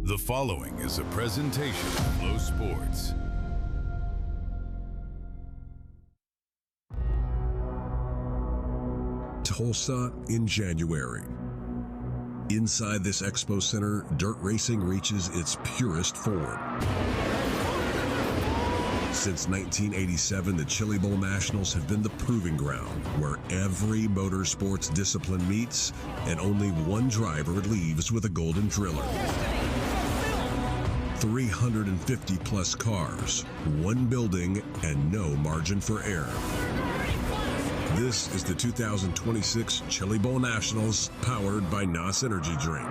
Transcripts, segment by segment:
The following is a presentation of Flow Sports. Tulsa in January. Inside this expo center, dirt racing reaches its purest form. Since 1987, the Chili Bowl Nationals have been the proving ground where every motorsports discipline meets and only one driver leaves with a golden driller. 350 plus cars, one building, and no margin for error. This is the 2026 Chili Bowl Nationals, powered by NOS Energy Drink.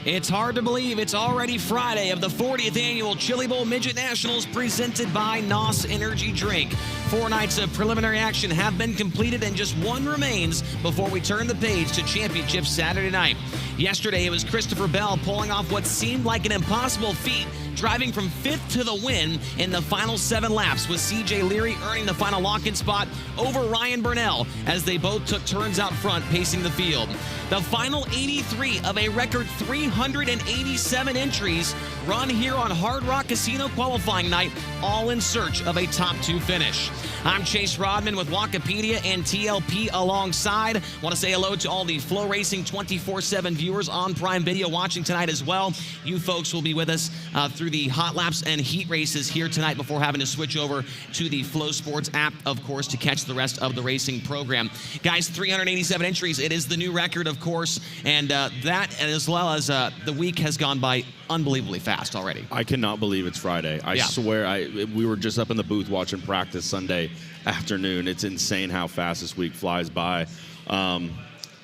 It's hard to believe it's already Friday of the 40th Annual Chili Bowl Midget Nationals presented by NOS Energy Drink. 4 nights of preliminary action have been completed and just one remains before we turn the page to championship Saturday night. Yesterday, it was Christopher Bell pulling off what seemed like an impossible feat, driving from 5th to the win in the final 7 laps, with C.J. Leary earning the final lock-in spot over Ryan Burnell as they both took turns out front pacing the field. The final 83 of a record 387 entries run here on Hard Rock Casino qualifying night, all in search of a top 2 finish. I'm Chase Rodman with Wikipedia and TLP alongside. Want to say hello to all the FloRacing 24/7 viewers on Prime Video watching tonight as well. You folks will be with us through the hot laps and heat races here tonight before having to switch over to the Flow Sports app, of course, to catch the rest of the racing program. Guys, 387 entries. It is the new record, of course, and that, as well as the week has gone by unbelievably fast already. I cannot believe it's Friday. I swear, we were just up in the booth watching practice Sunday afternoon. It's insane how fast this week flies by.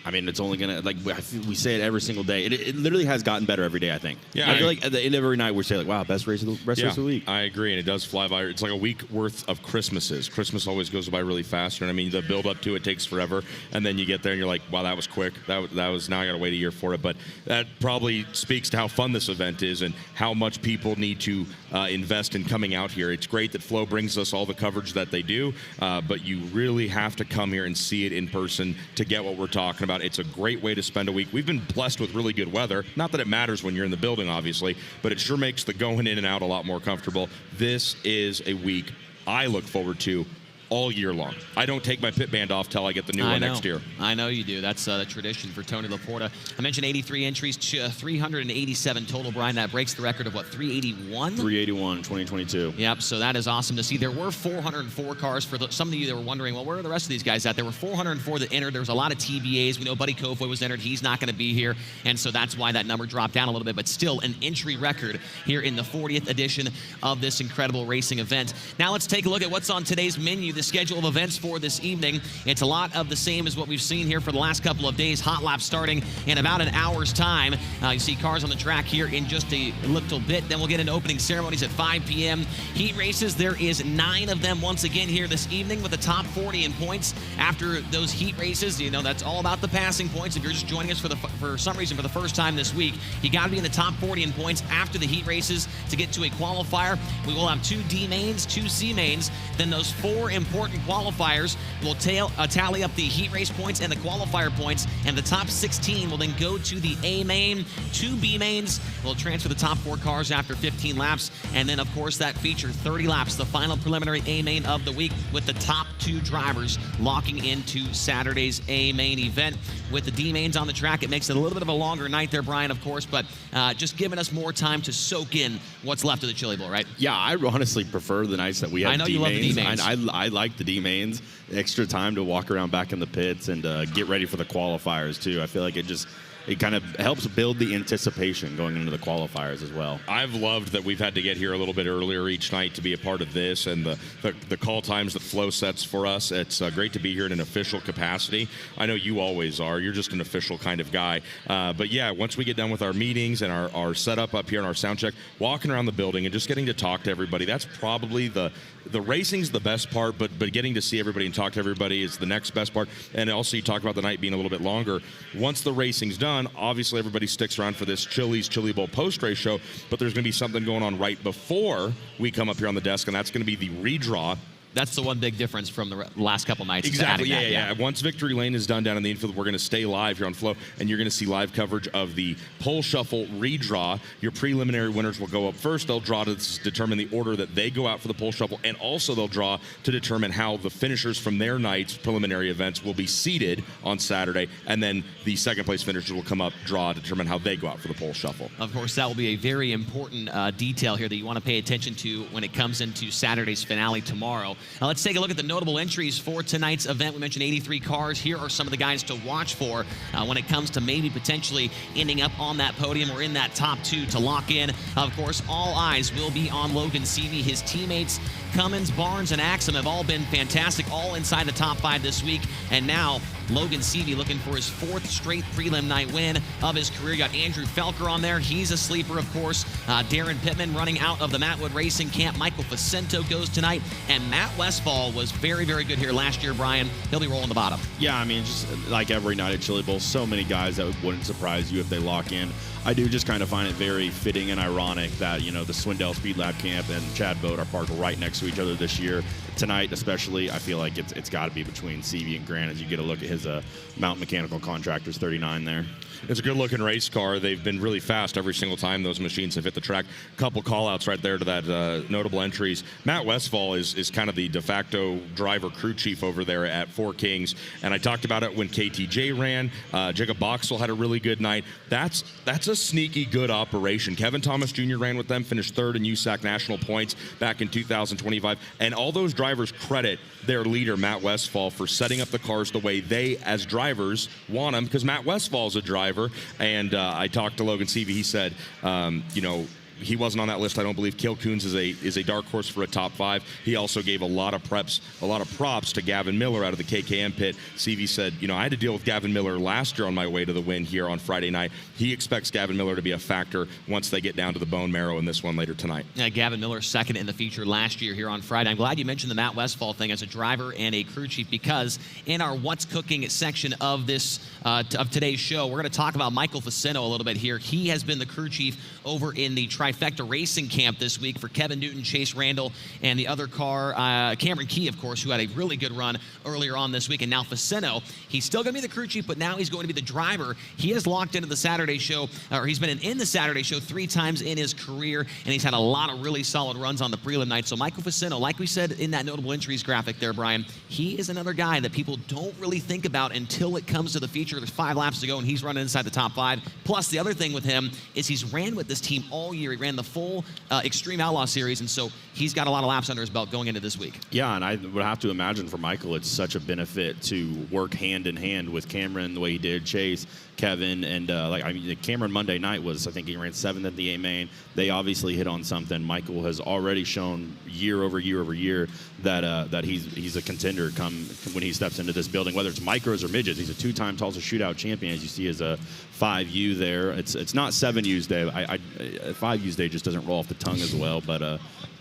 I mean, it's only going to, like, we say it every single day. It literally has gotten better every day, I think. Yeah, I feel like at the end of every night we say, like, wow, best race of the week. I agree, and it does fly by. It's like a week worth of Christmases. Christmas always goes by really fast, and I mean, the build up to it takes forever, and then you get there and you're like, wow, that was quick. That was, now I got to wait a year for it. But that probably speaks to how fun this event is and how much people need to invest in coming out here. It's great that Flow brings us all the coverage that they do, but you really have to come here and see it in person to get what we're talking about. It's a great way to spend a week. We've been blessed with really good weather. Not that it matters when you're in the building, obviously, but it sure makes the going in and out a lot more comfortable. This is a week I look forward to all year long. I don't take my pit band off till I get the new one next year. I know you do. That's the tradition for Tony Laporta. I mentioned 83 entries, 387 total, Brian. That breaks the record of, what, 381? 381, 2022. Yep, so that is awesome to see. There were 404 cars. For some of you that were wondering, well, where are the rest of these guys at? There were 404 that entered. There was a lot of TBAs. We know Buddy Kofoid was entered. He's not going to be here, and so that's why that number dropped down a little bit, but still an entry record here in the 40th edition of this incredible racing event. Now let's take a look at what's on today's menu. The schedule of events for this evening. It's a lot of the same as what we've seen here for the last couple of days. Hot laps starting in about an hour's time. You see cars on the track here in just a little bit. Then we'll get into opening ceremonies at 5 p.m. Heat races, there is 9 of them once again here this evening with the top 40 in points. After those heat races, you know, that's all about the passing points. If you're just joining us for some reason for the first time this week, you got to be in the top 40 in points after the heat races to get to a qualifier. We will have 2 D mains, 2 C mains, then those 4 important important qualifiers will tally up the heat race points and the qualifier points, and the top 16 will then go to the A main. 2 B mains will transfer the top 4 cars after 15 laps, and then, of course, that feature 30 laps, the final preliminary A main of the week, with the top 2 drivers locking into Saturday's A main event. With the D mains on the track, it makes it a little bit of a longer night there, Brian, of course, but just giving us more time to soak in what's left of the Chili Bowl, right? Yeah, I honestly prefer the nights that we have I know D-mains. you love the D-mains. I like the D-mains. Extra time to walk around back in the pits and get ready for the qualifiers, too. I feel like it kind of helps build the anticipation going into the qualifiers as well. I've loved that we've had to get here a little bit earlier each night to be a part of this, and the call times that Flo sets for us. It's great to be here in an official capacity. I know you always are. You're just an official kind of guy. But yeah, once we get done with our meetings and our setup up here and our sound check, walking around the building and just getting to talk to everybody, that's probably the racing's the best part, but getting to see everybody and talk to everybody is the next best part. And also, you talk about the night being a little bit longer. Once the racing's done, obviously everybody sticks around for this Chili's Chili Bowl post-race show, but there's going to be something going on right before we come up here on the desk, and that's going to be the redraw. That's the one big difference from the last couple nights. Exactly, yeah. Once Victory Lane is done down in the infield, we're going to stay live here on Flow, and you're going to see live coverage of the pole shuffle redraw. Your preliminary winners will go up first. They'll draw to determine the order that they go out for the pole shuffle, and also they'll draw to determine how the finishers from their night's preliminary events will be seated on Saturday, and then the second place finishers will come up, draw to determine how they go out for the pole shuffle. Of course, that will be a very important detail here that you want to pay attention to when it comes into Saturday's finale tomorrow. Now let's take a look at the notable entries for tonight's event. We mentioned 83 cars. Here are some of the guys to watch for when it comes to maybe potentially ending up on that podium or in that top 2 to lock in. Of course, all eyes will be on Logan Seavey. His teammates Cummins, Barnes, and Axum have all been fantastic, all inside the top 5 this week. And now Logan Seavey looking for his 4th straight prelim night win of his career. You got Andrew Felker on there. He's a sleeper, of course. Darren Pittman running out of the Mattwood Racing Camp. Michael Facento goes tonight. And Matt Westfall was very, very good here last year, Brian. He'll be rolling the bottom. Yeah, I mean, just like every night at Chili Bowl, so many guys that wouldn't surprise you if they lock in. I do just kind of find it very fitting and ironic that, you know, the Swindell Speed Lab camp and Chad Boat are parked right next to each other this year. Tonight, especially, I feel like it's got to be between Seavey and Grant as you get a look at his Mountain Mechanical Contractors 39 there. It's a good-looking race car. They've been really fast every single time those machines have hit the track. A couple call-outs right there to that notable entries. Matt Westfall is kind of the de facto driver crew chief over there at Four Kings, and I talked about it when KTJ ran. Jacob Boxell had a really good night. That's a sneaky good operation. Kevin Thomas Jr. ran with them, finished 3rd in USAC National Points back in 2025, and all those drivers credit their leader, Matt Westfall, for setting up the cars the way they, as drivers, want them, because Matt Westfall's a driver. And I talked to Logan Seavey. He said, you know, he wasn't on that list, I don't believe. Kale Coons is a dark horse for a top 5. He also gave a lot of props to Gavin Miller out of the KKM pit. Seavey said, you know, I had to deal with Gavin Miller last year on my way to the win here on Friday night. He expects Gavin Miller to be a factor once they get down to the bone marrow in this one later tonight. Yeah, Gavin Miller second in the feature last year here on Friday. I'm glad you mentioned the Matt Westfall thing as a driver and a crew chief, because in our What's Cooking section of this of today's show, we're going to talk about Michael Facento a little bit here. He has been the crew chief over in the Trifecta Racing Camp this week for Kevin Newton, Chase Randall, and the other car, Cameron Key, of course, who had a really good run earlier on this week. And now Facento, he's still going to be the crew chief, but now he's going to be the driver. He has locked into the Saturday show, or he's been in the Saturday show 3 times in his career, and he's had a lot of really solid runs on the prelim night. So Michael Facento, like we said in that notable entries graphic there, Brian, he is another guy that people don't really think about until it comes to the feature. There's 5 laps to go, and he's running inside the top 5. Plus, the other thing with him is he's ran with this team all year. He ran the full Extreme Outlaw Series, and so he's got a lot of laps under his belt going into this week. Yeah, and I would have to imagine for Michael, it's such a benefit to work hand in hand with Cameron the way he did, Chase, Kevin, and Cameron Monday night was, I think he ran 7th at the A main. They obviously hit on something. Michael has already shown year over year over year that he's a contender when he steps into this building, whether it's micros or midgets. He's a 2-time Tulsa Shootout champion, as you see as a 5U there. It's not 7U's day. 5U's day just doesn't roll off the tongue as well, but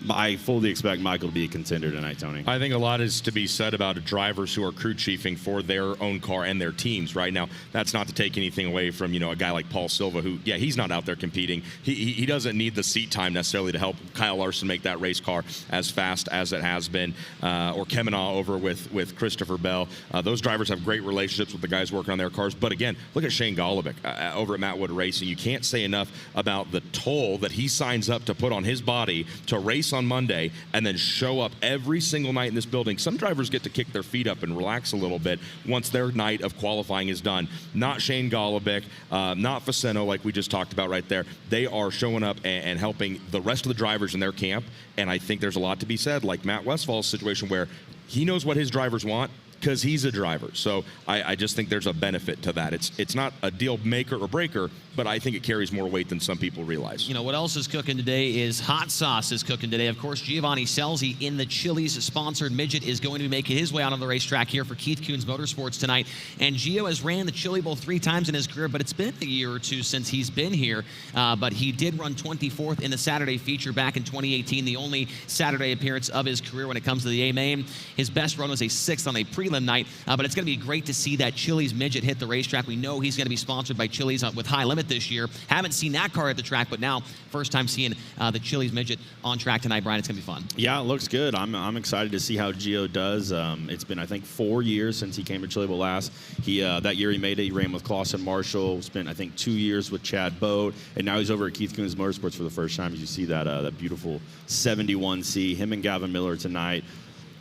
I fully expect Michael to be a contender tonight, Tony. I think a lot is to be said about drivers who are crew chiefing for their own car and their teams right now. That's not to take anything away from, a guy like Paul Silva, who, he's not out there competing. He doesn't need the seat time necessarily to help Kyle Larson make that race car as fast as it has been, or Kemenaugh over with Christopher Bell. Those drivers have great relationships with the guys working on their cars. But again, look at Shane Golobic over at Matt Wood Racing. You can't say enough about the toll that he signs up to put on his body to race on Monday and then show up every single night in this building. Some drivers get to kick their feet up and relax a little bit once their night of qualifying is done. Not Shane Golobic, not Faceno, like we just talked about right there. They are showing up and helping the rest of the drivers in their camp, and I think there's a lot to be said, like Matt Westfall's situation where he knows what his drivers want because he's a driver. So I just think there's a benefit to that. It's not a deal maker or breaker, but I think it carries more weight than some people realize. What else is cooking today is hot sauce is cooking today. Of course, Giovanni Scelzi in the Chili's sponsored midget is going to be making his way out on the racetrack here for Keith Kunz Motorsports tonight. And Gio has ran the Chili Bowl 3 times in his career, but it's been a year or two since he's been here. But he did run 24th in the Saturday feature back in 2018, the only Saturday appearance of his career when it comes to the A-Main. His best run was a 6th on a prelim night, but it's going to be great to see that Chili's midget hit the racetrack. We know he's going to be sponsored by Chili's with High Limit this year. Haven't seen that car at the track, but now first time seeing the Chili's midget on track tonight. Brian, it's going to be fun. Yeah, it looks good. I'm excited to see how Gio does. It's been, I think, 4 years since he came to Chili Bowl last. That year he made it. He ran with Clausen Marshall, spent, I think, 2 years with Chad Boat, and now he's over at Keith Kunz Motorsports for the first time. As you see that beautiful 71C, him and Gavin Miller tonight.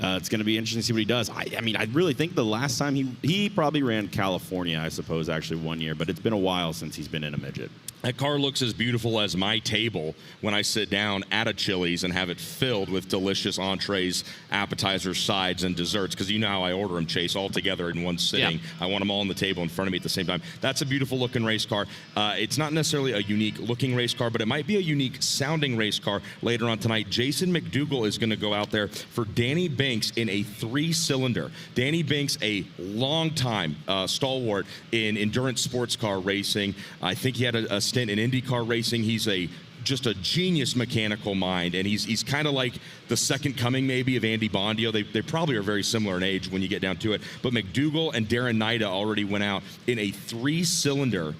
It's going to be interesting to see what he does. I really think the last time he probably ran California, I suppose, actually 1 year, but it's been a while since he's been in a midget. That car looks as beautiful as my table when I sit down at a Chili's and have it filled with delicious entrees, appetizers, sides, and desserts, because you know how I order them, Chase, all together in one sitting. Yeah. I want them all on the table in front of me at the same time. That's a beautiful-looking race car. It's not necessarily a unique-looking race car, but it might be a unique-sounding race car later on tonight. Jason McDougall is going to go out there for Danny Binks in a 3-cylinder. Danny Binks, a long-time stalwart in endurance sports car racing. I think he had a stint in IndyCar racing. He's just a genius mechanical mind, and he's kind of like the second coming maybe of Andy Bondio. They probably are very similar in age when you get down to it. But McDougall and Darren Nida already went out in a 3-cylinder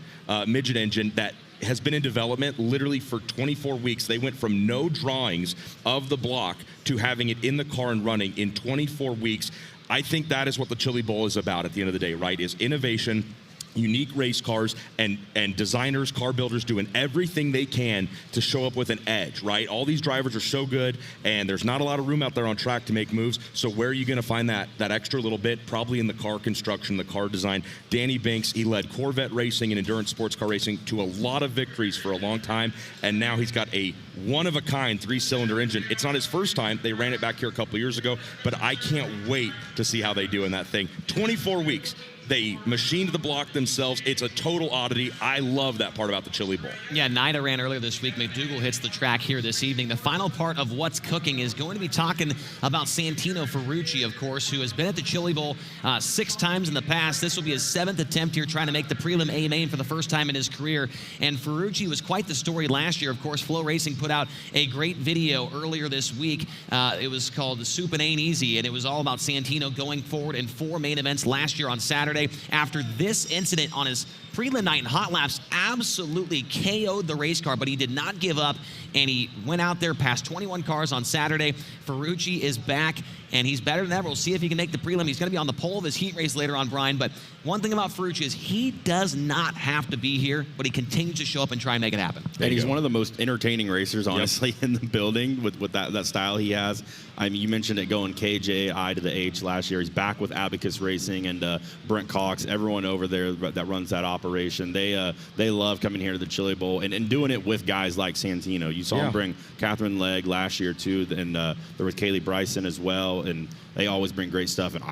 midget engine that has been in development literally for 24 weeks. They went from no drawings of the block to having it in the car and running in 24 weeks. I think that is what the Chili Bowl is about at the end of the day, right? Is innovation, unique race cars, and designers, car builders doing everything they can to show up with an edge, right? All these drivers are so good, and there's not a lot of room out there on track to make moves. So where are you going to find that extra little bit? Probably in the car construction, the car design. Danny Binks, he led Corvette racing and endurance sports car racing to a lot of victories for a long time, and now he's got a one-of-a-kind 3-cylinder engine. It's not his first time. They ran it back here a couple years ago, but I can't wait to see how they do in that thing. 24 weeks. They machined the block themselves. It's a total oddity. I love that part about the Chili Bowl. Yeah, Nida ran earlier this week. McDougall hits the track here this evening. The final part of What's Cooking is going to be talking about Santino Ferrucci, of course, who has been at the Chili Bowl 6 times in the past. This will be his 7th attempt here trying to make the prelim A-Main for the first time in his career. And Ferrucci was quite the story last year. Of course, FloRacing put out a great video earlier this week. It was called The Soup and Ain't Easy, and it was all about Santino going forward in 4 main events last year on Saturday. After this incident on his prelim night in hot laps, absolutely KO'd the race car, but he did not give up, and he went out there past 21 cars on Saturday. Ferrucci is back, and he's better than ever. We'll see if he can make the prelim. He's going to be on the pole of his heat race later on, Brian, but one thing about Ferrucci is he does not have to be here, but he continues to show up and try and make it happen. And he's one of the most entertaining racers, honestly, in the building with that style he has. I mean, you mentioned it going KJ to the H last year. He's back with Abacus Racing and Brent Cox, everyone over there that runs that operation. They love coming here to the Chili Bowl and doing it with guys like Santino. You saw him bring Catherine Legg last year, too, and there was Kaylee Bryson as well, and they always bring great stuff. And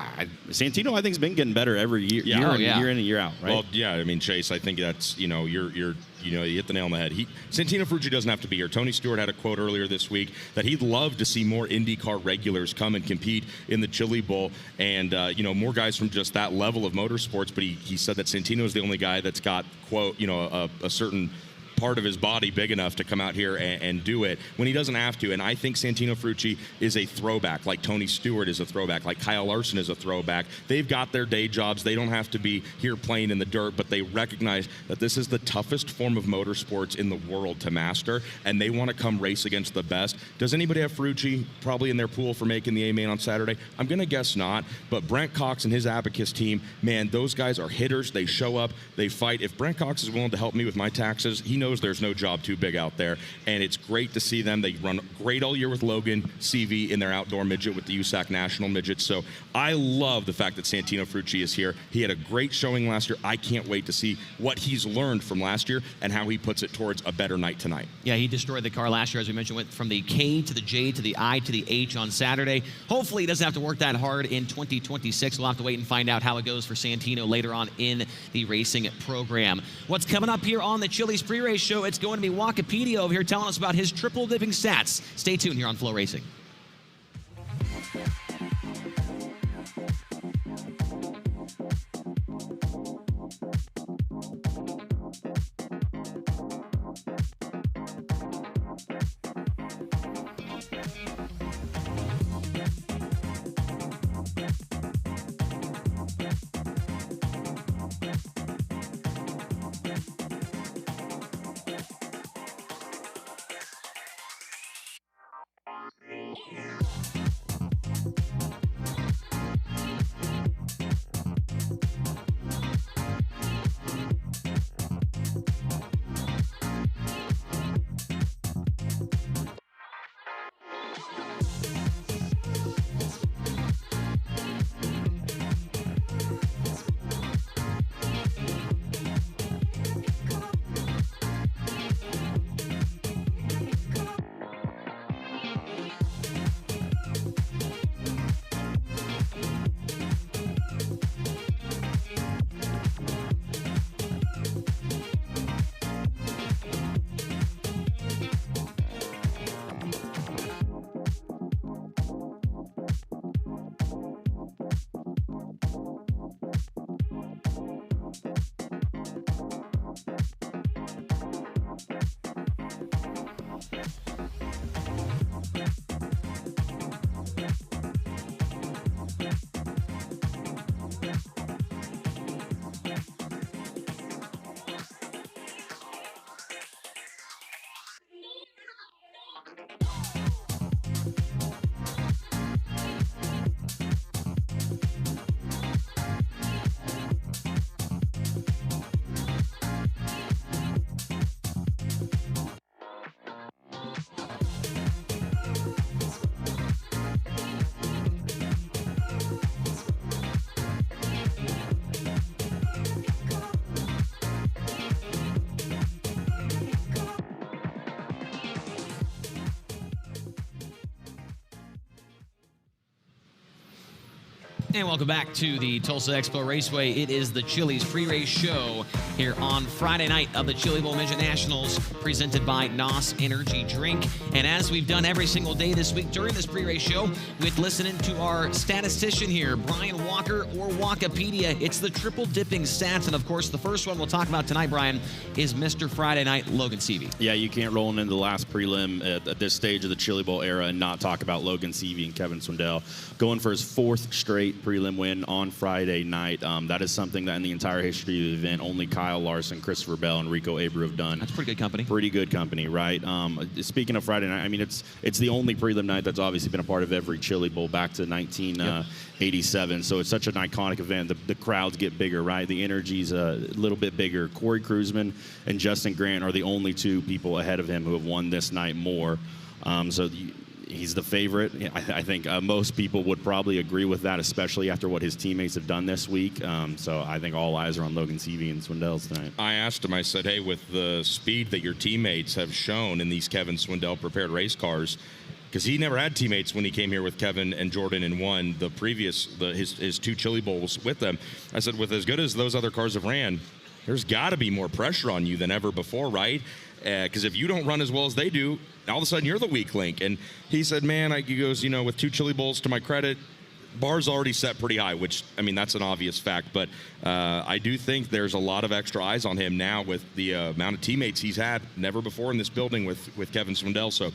Santino, I think, has been getting better every year, year in and year out, right? Well, yeah, I mean, Chase, I think that's, you hit the nail on the head. Santino Ferrucci doesn't have to be here. Tony Stewart had a quote earlier this week that he'd love to see more IndyCar regulars come and compete in the Chili Bowl, and more guys from just that level of motorsports. But he said that Santino is the only guy that's got, quote, a certain part of his body big enough to come out here and do it when he doesn't have to. And I think Santino Ferrucci is a throwback, like Tony Stewart is a throwback, like Kyle Larson is a throwback. They've got their day jobs. They don't have to be here playing in the dirt, but they recognize that this is the toughest form of motorsports in the world to master, and they want to come race against the best. Does anybody have Ferrucci probably in their pool for making the A-main on Saturday? I'm going to guess not, but Brent Cox and his Abacus team, man, those guys are hitters. They show up, they fight. If Brent Cox is willing to help me with my taxes, he knows there's no job too big out there, and it's great to see them. They run great all year with Logan CV in their outdoor midget with the USAC National Midget, so I love the fact that Santino Ferrucci is here. He had a great showing last year. I can't wait to see what he's learned from last year and how he puts it towards a better night tonight. Yeah, he destroyed the car last year, as we mentioned, went from the K to the J to the I to the H on Saturday. Hopefully he doesn't have to work that hard in 2026. We'll have to wait and find out how it goes for Santino later on in the racing program. What's coming up here on the Chili's pre-race show? It's going to be Wikipedia over here telling us about his triple dipping stats. Stay tuned here on FloRacing. And welcome back to the Tulsa Expo Raceway. It is the Chili's pre-race show here on Friday night of the Chili Bowl Midget Nationals, presented by NOS Energy Drink. And as we've done every single day this week during this pre-race show, with listening to our statistician here, Brian Walker, or Wikipedia, it's the triple dipping stats. And of course, the first one we'll talk about tonight, Brian, is Mr. Friday Night, Logan Seavey. Yeah, you can't roll into the last prelim at this stage of the Chili Bowl era and not talk about Logan Seavey and Kevin Swindell going for his fourth straight prelim win on Friday night. That is something that in the entire history of the event, only Kyle Larson, Christopher Bell, and Rico Abreu have done. That's pretty good company. Pretty good company, right? Speaking of Friday night, I mean, it's the only prelim night that's obviously been a part of every Chili Bowl back to 1987. So it's such an iconic event. The crowds get bigger, right? The energy's a little bit bigger. Corey Kruisman and Justin Grant are the only two people ahead of him who have won this night more. He's the favorite. I think most people would probably agree with that, especially after what his teammates have done this week. So I think all eyes are on Logan Seavey and Swindell's tonight. I asked him, I said, hey, with the speed that your teammates have shown in these Kevin Swindell prepared race cars, because he never had teammates when he came here with Kevin and Jordan and won his two Chili Bowls with them. I said, with as good as those other cars have ran, there's got to be more pressure on you than ever before, right? Because if you don't run as well as they do, all of a sudden you're the weak link. And he said, man, he goes, with two Chili Bowls to my credit, bar's already set pretty high, which, I mean, that's an obvious fact. But I do think there's a lot of extra eyes on him now with the amount of teammates he's had, never before in this building with Kevin Swindell. So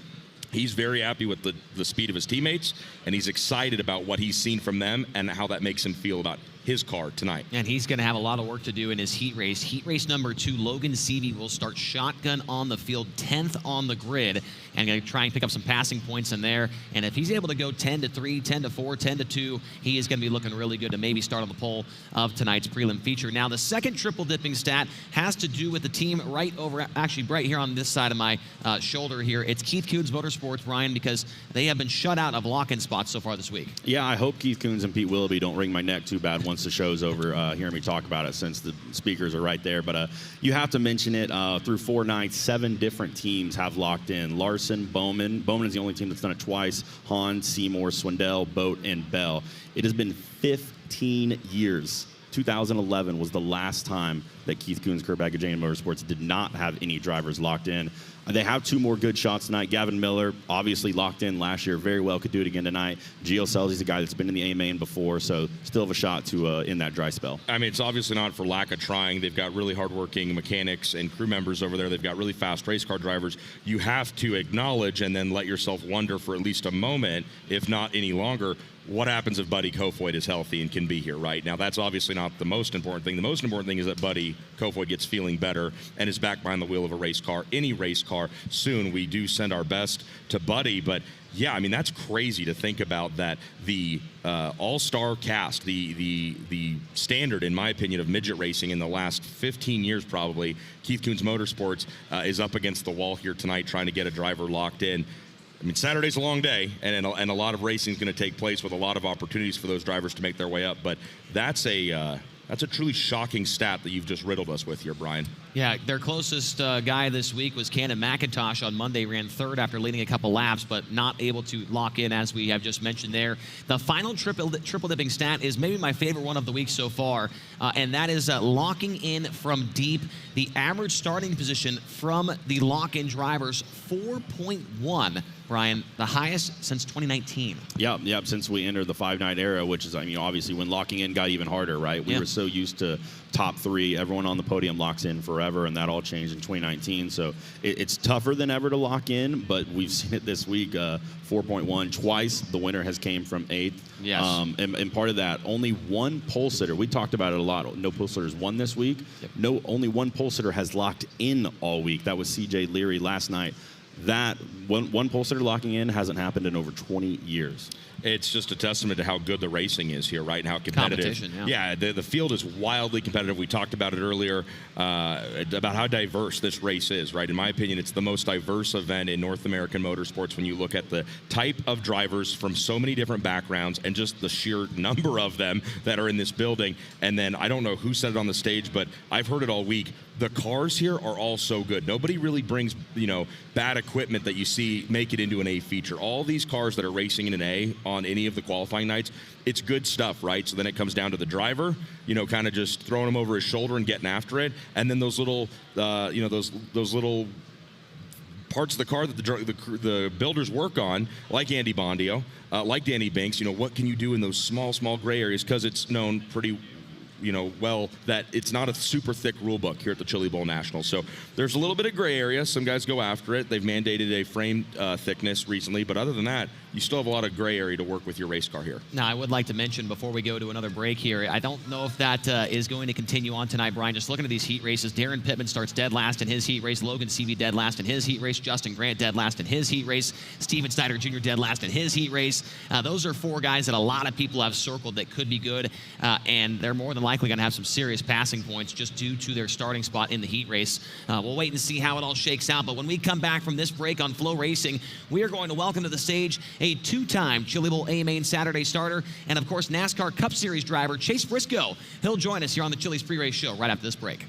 he's very happy with the speed of his teammates, and he's excited about what he's seen from them and how that makes him feel about his car tonight. And he's going to have a lot of work to do in his heat race. Heat race number 2, Logan Seavey will start shotgun on the field, 10th on the grid, and going to try and pick up some passing points in there. And if he's able to go 10-3, 10-4, 10-2, he is going to be looking really good to maybe start on the pole of tonight's prelim feature. Now, the second triple dipping stat has to do with the team right over, actually right here on this side of my shoulder here. It's Keith Kunz Motorsports, Brian, because they have been shut out of lock-in spots so far this week. Yeah, I hope Keith Kunz and Pete Willoughby don't wring my neck too bad once the show's over, hearing me talk about it, since the speakers are right there. But you have to mention it. Through 4 nights, 7 different teams have locked in. Larson, Bowman is the only team that's done it twice. Hahn, Seymour, Swindell, Boat, and Bell. It has been 15 years. 2011 was the last time that Keith Kunz, Kurt Bagajanian Motorsports did not have any drivers locked in. They have 2 more good shots tonight. Gavin Miller, obviously locked in last year, very well could do it again tonight. Gio Selzy's a guy that's been in the A-Main before, so still have a shot to in that dry spell. I mean, it's obviously not for lack of trying. They've got really hardworking mechanics and crew members over there. They've got really fast race car drivers. You have to acknowledge and then let yourself wonder for at least a moment, if not any longer, what happens if Buddy Kofoid is healthy and can be here, right? Now, that's obviously not the most important thing. The most important thing is that Buddy Kofoid gets feeling better and is back behind the wheel of a race car, any race car, soon. We do send our best to Buddy, but yeah, I mean, that's crazy to think about, that the all-star cast, the standard, in my opinion, of midget racing in the last 15 years probably, Keith Kunz Motorsports is up against the wall here tonight trying to get a driver locked in. I mean, Saturday's a long day, and a lot of racing is going to take place with a lot of opportunities for those drivers to make their way up. But that's a truly shocking stat that you've just riddled us with here, Brian. Yeah, their closest guy this week was Cannon McIntosh on Monday, ran 3rd after leading a couple laps, but not able to lock in, as we have just mentioned there. The final triple dipping stat is maybe my favorite one of the week so far, and that is locking in from deep. The average starting position from the lock-in drivers, 4.1. Brian, the highest since 2019. Yep, since we entered the 5-night era, which is, I mean, obviously when locking in got even harder, right? We were so used to top 3, everyone on the podium locks in forever, and that all changed in 2019. So it's tougher than ever to lock in, but we've seen it this week, 4.1. Twice the winner has came from 8th. Yes. And part of that, only one pole sitter, we talked about it a lot, no pole sitters won this week. Yep. Only one pole sitter has locked in all week. That was CJ Leary last night. That one pole sitter locking in hasn't happened in over 20 years. It's just a testament to how good the racing is here, right? And how competitive. Yeah, the field is wildly competitive. We talked about it earlier, about how diverse this race is, right? In my opinion, it's the most diverse event in North American motorsports when you look at the type of drivers from so many different backgrounds and just the sheer number of them that are in this building. And then, I don't know who said it on the stage, but I've heard it all week. The cars here are all so good. Nobody really brings, bad equipment that you see make it into an A feature. All these cars that are racing in an A on any of the qualifying nights, it's good stuff, right? So then it comes down to the driver, kind of just throwing him over his shoulder and getting after it. And then those little, those little parts of the car that the builders work on, like Andy Bondio, like Danny Banks, what can you do in those small gray areas? Because it's known pretty well that it's not a super thick rule book here at the Chili Bowl Nationals. So there's a little bit of gray area. Some guys go after it. They've mandated a frame thickness recently, but other than that, you still have a lot of gray area to work with your race car here. Now, I would like to mention before we go to another break here, I don't know if that is going to continue on tonight, Brian. Just looking at these heat races, Darren Pittman starts dead last in his heat race. Logan Seavey dead last in his heat race. Justin Grant dead last in his heat race. Steven Snyder Jr. dead last in his heat race. Those are 4 guys that a lot of people have circled that could be good, and they're more than likely going to have some serious passing points just due to their starting spot in the heat race. We'll wait and see how it all shakes out, but when we come back from this break on FloRacing, we are going to welcome to the stage a 2-time Chili Bowl A-Main Saturday starter and, of course, NASCAR Cup Series driver Chase Briscoe. He'll join us here on the Chili's Pre-Race Show right after this break.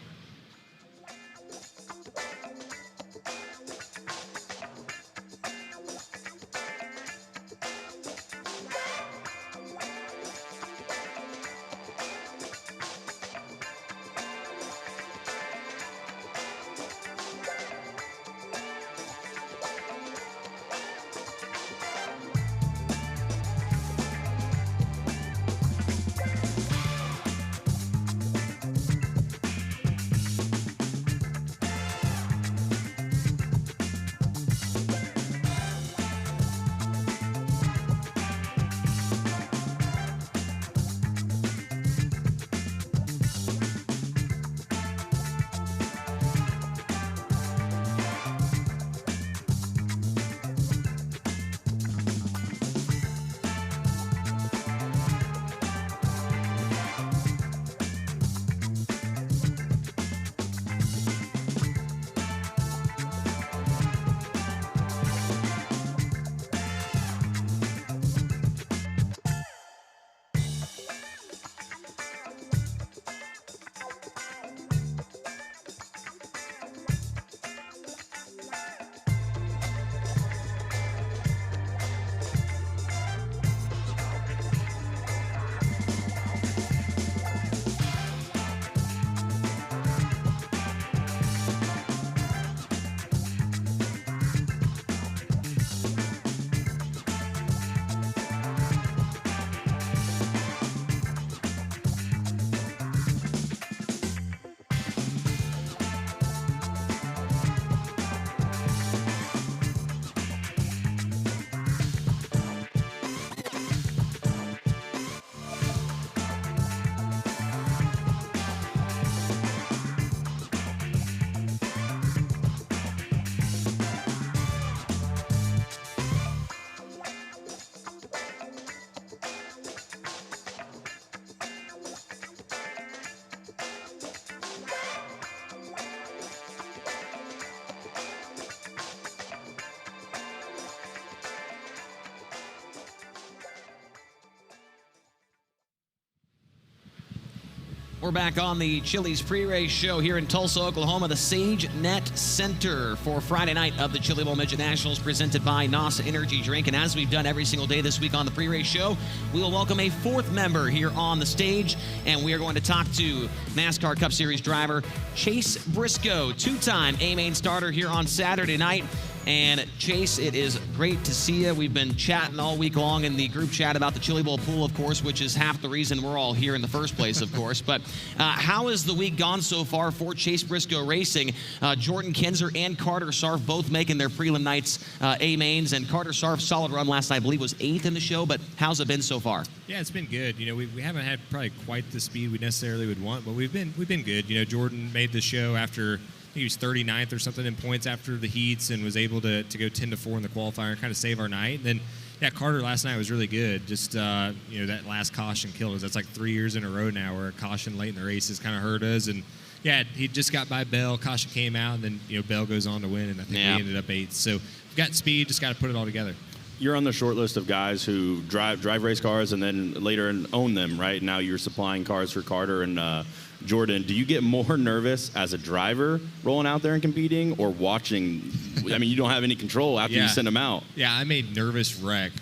We're back on the Chili's pre-race show here in Tulsa, Oklahoma, the Sage Net Center for Friday night of the Chili Bowl Midget Nationals presented by NOS Energy Drink. And as we've done every single day this week on the pre-race show, we will welcome a fourth member here on the stage, and we are going to talk to NASCAR Cup Series driver Chase Briscoe, two-time A-Main starter here on Saturday night. And Chase, it is great to see you. We've been chatting all week long in the group chat about the Chili Bowl pool, of course, which is half the reason we're all here in the first place, of course. But how has the week gone so far for Chase Briscoe Racing? Jordan Kinzer and Carter Sarf both making their prelim nights A-Mains. And Carter Sarf's solid run last night, I believe, was 8th in the show. But how's it been so far? Yeah, it's been good. You know, we haven't had probably quite the speed we necessarily would want, but we've been good. You know, Jordan made the show after he was 39th or something in points after the heats and was able to go 10-4 in the qualifier and kind of save our night. And then, yeah, Carter last night was really good. Just, you know, that last caution killed us. That's like 3 years in a row now where a caution late in the race has kind of hurt us. And, yeah, he just got by Bell. Caution came out, and then, you know, Bell goes on to win, and I think we ended up 8th. So we've got speed, just got to put it all together. You're on the short list of guys who drive race cars and then later own them, right? Now you're supplying cars for Carter and Jordan. Do you get more nervous as a driver rolling out there and competing, or watching? I mean, you don't have any control after you send them out. Yeah, I made nervous wreck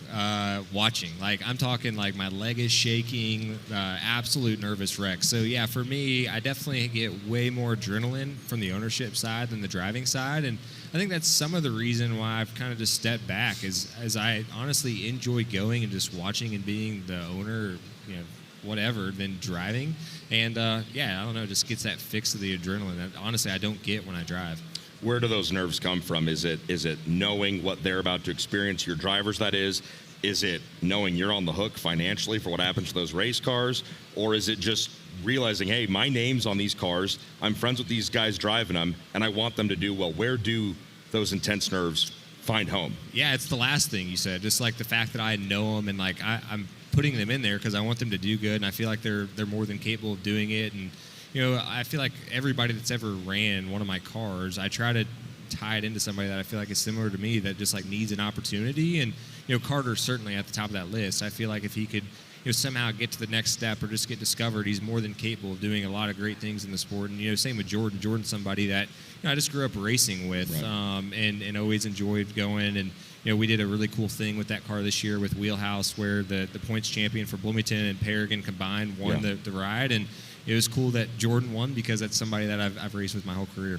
watching. Like, I'm talking like my leg is shaking, absolute nervous wreck. So, yeah, for me, I definitely get way more adrenaline from the ownership side than the driving side. And I think that's some of the reason why I've kind of just stepped back, is as I honestly enjoy going and just watching and being the owner, you know, whatever, than driving. And, yeah, I don't know, just gets that fix of the adrenaline that, honestly, I don't get when I drive. Where do those nerves come from? Is it knowing what they're about to experience, your drivers, that is? Is it knowing you're on the hook financially for what happens to those race cars? Or is it just realizing, hey, my name's on these cars, I'm friends with these guys driving them, and I want them to do well? Where do those intense nerves find home? Yeah, it's the last thing you said. Just like the fact that I know them, and like I'm putting them in there because I want them to do good, and I feel like they're more than capable of doing it. And, you know, I feel like everybody that's ever ran one of my cars, I try to tie it into somebody that I feel like is similar to me, that just like needs an opportunity. And, you know, Carter's certainly at the top of that list. I feel like if he could, you know, somehow get to the next step or just get discovered, he's more than capable of doing a lot of great things in the sport. And, you know, same with Jordan. Jordan's somebody that, you know, I just grew up racing with, right. And always enjoyed going. And, you know, we did a really cool thing with that car this year with Wheelhouse, where the points champion for Bloomington and Paragon combined won the ride. And it was cool that Jordan won because that's somebody that I've raced with my whole career.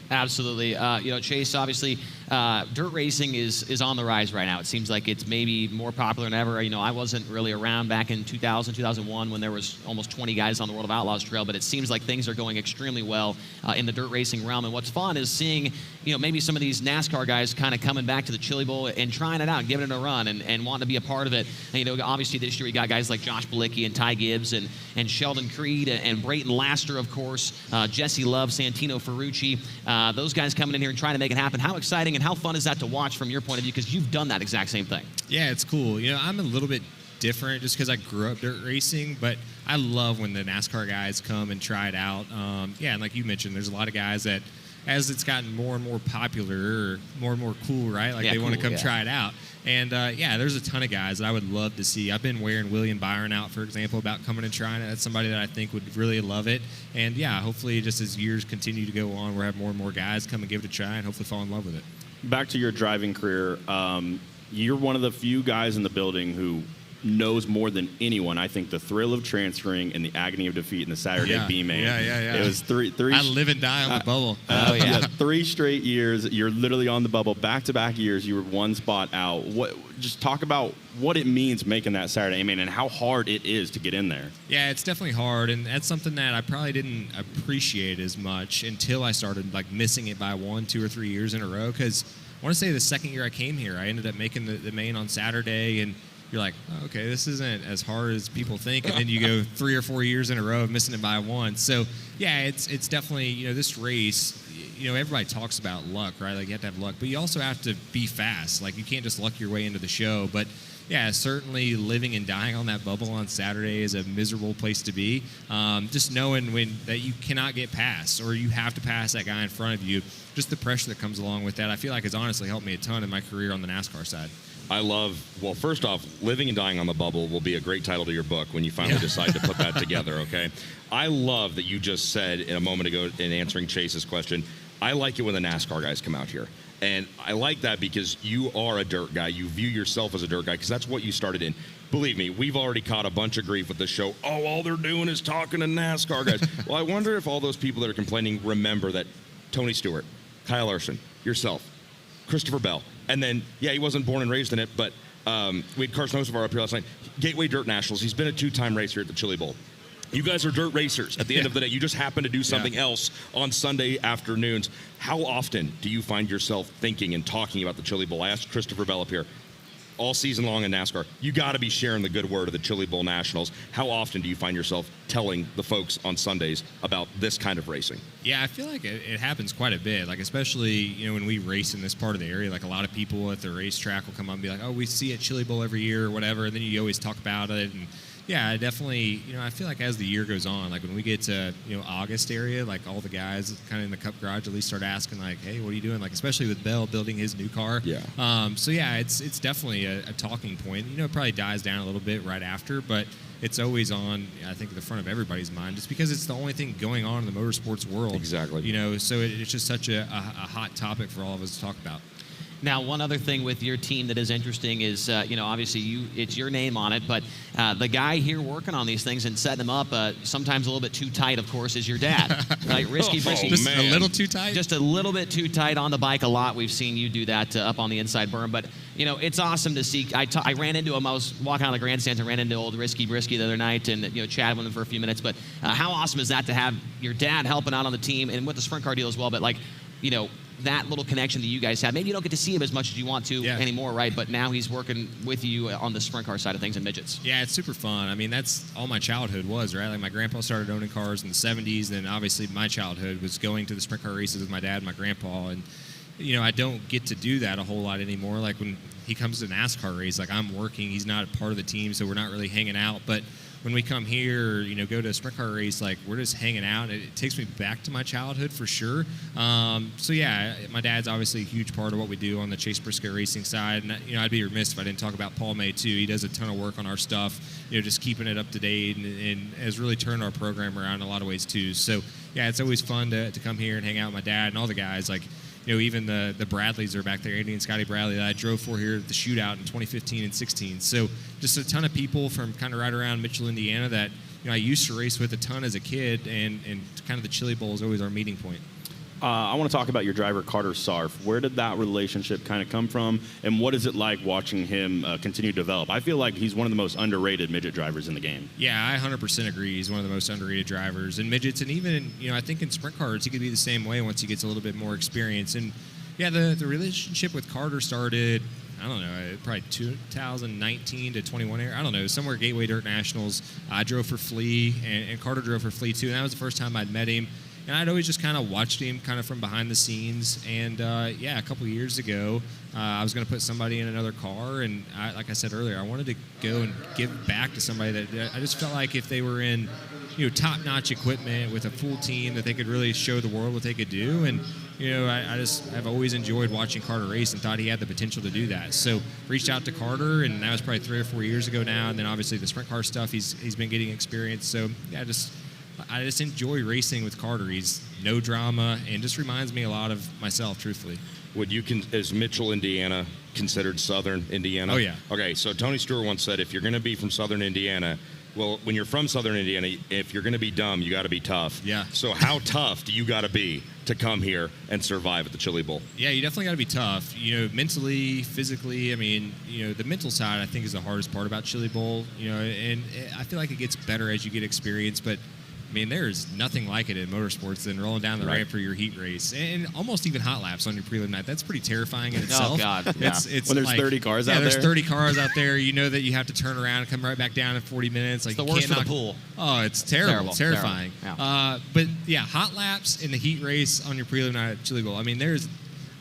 Absolutely. You know, Chase, obviously, dirt racing is on the rise right now. It seems like it's maybe more popular than ever. You know, I wasn't really around back in 2000, 2001 when there was almost 20 guys on the World of Outlaws trail, but it seems like things are going extremely well in the dirt racing realm. And what's fun is seeing, you know, maybe some of these NASCAR guys kind of coming back to the Chili Bowl and trying it out, giving it a run and wanting to be a part of it. And, you know, obviously this year we got guys like Josh Bilicki and Ty Gibbs and Sheldon Creed and Brayton Laster, of course, Jesse Love, Santino Ferrucci. Those guys coming in here and trying to make it happen. How exciting and how fun is that to watch from your point of view? Because you've done that exact same thing. Yeah, it's cool. You know, I'm a little bit different just because I grew up dirt racing, but I love when the NASCAR guys come and try it out. Yeah, and like you mentioned, there's a lot of guys that, as it's gotten more and more popular, or more and more cool, right? Like they want to come try it out. And, yeah, there's a ton of guys that I would love to see. I've been wearing William Byron out, for example, about coming and trying it. That's somebody that I think would really love it. And, yeah, hopefully just as years continue to go on, we'll have more and more guys come and give it a try and hopefully fall in love with it. Back to your driving career, you're one of the few guys in the building who knows more than anyone, I think, the thrill of transferring and the agony of defeat in the Saturday B-Main. Yeah. It was three. I live and die on the bubble. Oh, yeah. 3 straight years. You're literally on the bubble. Back-to-back years, you were one spot out. Just talk about what it means making that Saturday A-Main and how hard it is to get in there. Yeah, it's definitely hard, and that's something that I probably didn't appreciate as much until I started like missing it by 1, 2, or 3 years in a row. Because I want to say the second year I came here, I ended up making the main on Saturday, and you're like, oh, okay, this isn't as hard as people think, and then you go 3 or 4 years in a row of missing it by 1. So, yeah, it's definitely, you know, this race, you know, everybody talks about luck, right? Like, you have to have luck, but you also have to be fast. Like, you can't just luck your way into the show. But, yeah, certainly living and dying on that bubble on Saturday is a miserable place to be. Just knowing that you cannot get past, or you have to pass that guy in front of you, just the pressure that comes along with that, I feel like has honestly helped me a ton in my career on the NASCAR side. I love, well, first off, Living and Dying on the Bubble will be a great title to your book when you finally decide to put that together, okay? I love that you just said in a moment ago in answering Chase's question, I like it when the NASCAR guys come out here. And I like that because you are a dirt guy. You view yourself as a dirt guy because that's what you started in. Believe me, we've already caught a bunch of grief with this show. Oh, all they're doing is talking to NASCAR guys. Well, I wonder if all those people that are complaining remember that Tony Stewart, Kyle Larson, yourself, Christopher Bell, and then, yeah, he wasn't born and raised in it, but we had Carson Hocevar up here last night. Gateway Dirt Nationals. He's been a 2-time racer at the Chili Bowl. You guys are dirt racers at the end of the day. You just happen to do something else on Sunday afternoons. How often do you find yourself thinking and talking about the Chili Bowl? I asked Christopher Bell up here all season long in NASCAR. You got to be sharing the good word of the Chili Bowl Nationals. How often do you find yourself telling the folks on Sundays about this kind of racing? Yeah, I feel like it happens quite a bit. Like, especially, when we race in this part of the area, like a lot of people at the racetrack will come up and be like, oh, we see it at Chili Bowl every year or whatever. And then you always talk about it. And yeah, I definitely, I feel like as the year goes on, like when we get to, August area, like all the guys kind of in the Cup garage at least start asking like, hey, what are you doing? Like, especially with Bell building his new car. Yeah. So yeah, it's definitely a talking point. It probably dies down a little bit right after, but it's always on, I think, at the front of everybody's mind just because it's the only thing going on in the motorsports world. Exactly. So it's just such a hot topic for all of us to talk about. Now, one other thing with your team that is interesting is, obviously it's your name on it, but the guy here working on these things and setting them up, sometimes a little bit too tight, of course, is your dad. Right? Risky. Just a little too tight? Just a little bit too tight on the bike a lot. We've seen you do that up on the inside berm, but, it's awesome to see. I ran into him. I was walking out of the grandstands and ran into old Risky Brisky the other night and, chatted with him for a few minutes, but how awesome is that to have your dad helping out on the team and with the sprint car deal as well, but that little connection that you guys have. Maybe you don't get to see him as much as you want to anymore, right? But now he's working with you on the sprint car side of things and midgets. Yeah, it's super fun. I mean, that's all my childhood was, right? Like my grandpa started owning cars in the 70s, and obviously my childhood was going to the sprint car races with my dad and my grandpa. And, I don't get to do that a whole lot anymore. Like when he comes to NASCAR race, like I'm working, he's not a part of the team, so we're not really hanging out. But when we come here, go to a sprint car race, like we're just hanging out. It takes me back to my childhood for sure. So yeah, my dad's obviously a huge part of what we do on the Chase Briscoe Racing side. And I'd be remiss if I didn't talk about Paul May too. He does a ton of work on our stuff, just keeping it up to date and has really turned our program around in a lot of ways too. So yeah, it's always fun to come here and hang out with my dad and all the guys. Like, even the Bradleys are back there, Andy and Scotty Bradley, that I drove for here at the shootout in 2015 and 16. So just a ton of people from kind of right around Mitchell, Indiana that I used to race with a ton as a kid, and kind of the Chili Bowl is always our meeting point. I want to talk about your driver, Carter Sarf. Where did that relationship kind of come from, and what is it like watching him continue to develop? I feel like he's one of the most underrated midget drivers in the game. Yeah, I 100% agree. He's one of the most underrated drivers in midgets, and even, I think in sprint cars, he could be the same way once he gets a little bit more experience. And, yeah, the relationship with Carter started, I don't know, probably 2019 to 21 area. I don't know, somewhere Gateway Dirt Nationals. I drove for Flea, and Carter drove for Flea, too, and that was the first time I'd met him. And I'd always just kind of watched him kind of from behind the scenes. And, a couple of years ago, I was going to put somebody in another car. And like I said earlier, I wanted to go and give back to somebody that I just felt like if they were in, top-notch equipment with a full team that they could really show the world what they could do. And, I've always enjoyed watching Carter race and thought he had the potential to do that. So reached out to Carter, and that was probably 3 or 4 years ago now. And then obviously the sprint car stuff, he's been getting experience. So, yeah, I just enjoy racing with Carter. He's no drama and just reminds me a lot of myself, truthfully. Is Mitchell, Indiana considered Southern Indiana? Oh, yeah. Okay, so Tony Stewart once said, if you're going to be from Southern Indiana, well, when you're from Southern Indiana, if you're going to be dumb, you got to be tough. Yeah. So how tough do you got to be to come here and survive at the Chili Bowl? Yeah, you definitely got to be tough. Mentally, physically. I mean, the mental side I think is the hardest part about Chili Bowl. And I feel like it gets better as you get experience, but I mean, there's nothing like it in motorsports than rolling down the ramp for your heat race, and almost even hot laps on your prelim night. That's pretty terrifying in itself. Oh God! Yeah. It's when there's 30 cars out there. There's 30 cars out there. You know that you have to turn around and come right back down in 40 minutes. Like it's the worst for the pool. Oh, it's terrible. It's terrifying. Terrible. Yeah. But yeah, hot laps in the heat race on your prelim night at Chili Bowl. I mean,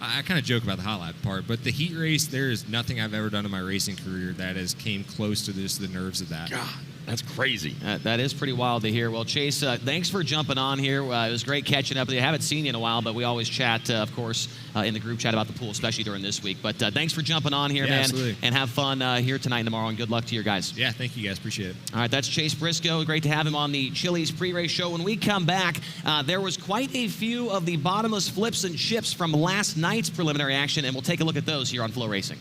I kind of joke about the hot lap part, but the heat race, there is nothing I've ever done in my racing career that has came close to the nerves of that. God. That's crazy. That is pretty wild to hear. Well, Chase, thanks for jumping on here. It was great catching up with you. I haven't seen you in a while, but we always chat, of course, in the group chat about the pool, especially during this week. But thanks for jumping on here, man. Absolutely. And have fun here tonight and tomorrow, and good luck to your guys. Yeah, thank you guys. Appreciate it. All right, that's Chase Briscoe. Great to have him on the Chili's pre-race show. When we come back, there was quite a few of the bottomless flips and chips from last night's preliminary action, and we'll take a look at those here on FloRacing.